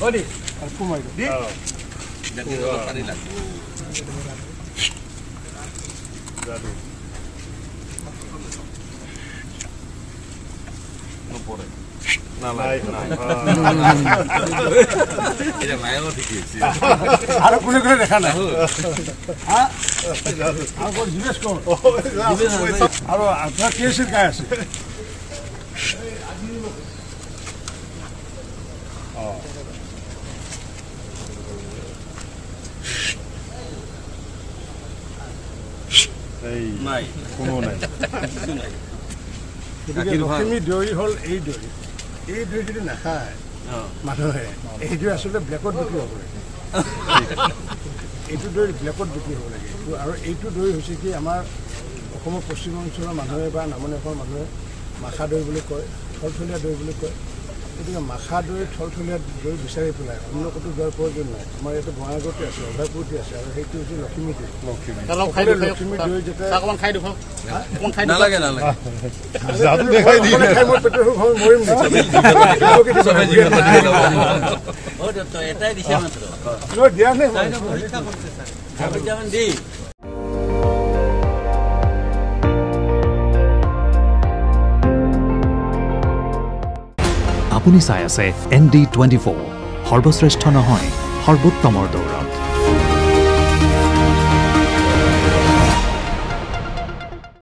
Odi, aku mau itu. Di. Jadi orang tadi lagi. Jadi. Numpur. Naik. Ini main lo dikit sih. Ada punya দেখা না হ্যাঁ আর কোন জিজ্ঞেস কর আর আপনার কেসের কাজ আছে এই নাই কোনো নাই লক্ষ্মী দৈ হল এই দৈ যদি নাখায় মানুহে এইটো আসলে ব্লেকত বিক্ৰী হ'ব লাগে এইটো দৈ ব্লেকত বিক্ৰী হ'ব লাগে আৰু এইটো দৈ হৈছে কি আমাৰ অসমৰ পশ্চিম অঞ্চলৰ মানুহে বা নামনি অসমৰ মানুহে মাখা দৈ বুলি কয় থলথলীয়া দৈ বুলি কয় গতিকে মাখা দৈ থলথলীয়া দৈ বিচাৰি পেলাই অন্য ক'তো যোৱাৰ প্ৰয়োজন নাই আমাৰ ইয়াতে বঙাইগাঁৱতে আছে অভয়পুৰতে আছে আৰু সেইটো হৈছে লক্ষ্মী দৈ লক্ষ্মী দৈ যেতিয়া অকণমান খাই দিওঁ নালাগে যাদু দেখাই দিয়ে খাই মই পেটৰ হৈ মৰিম এটাই দিছে মাত্ৰ দিয়া নাই দেই আপুনি চাই আছে ND24 সৰ্বশ্ৰেষ্ঠ নহয় সৰ্বোত্তমৰ দৌৰত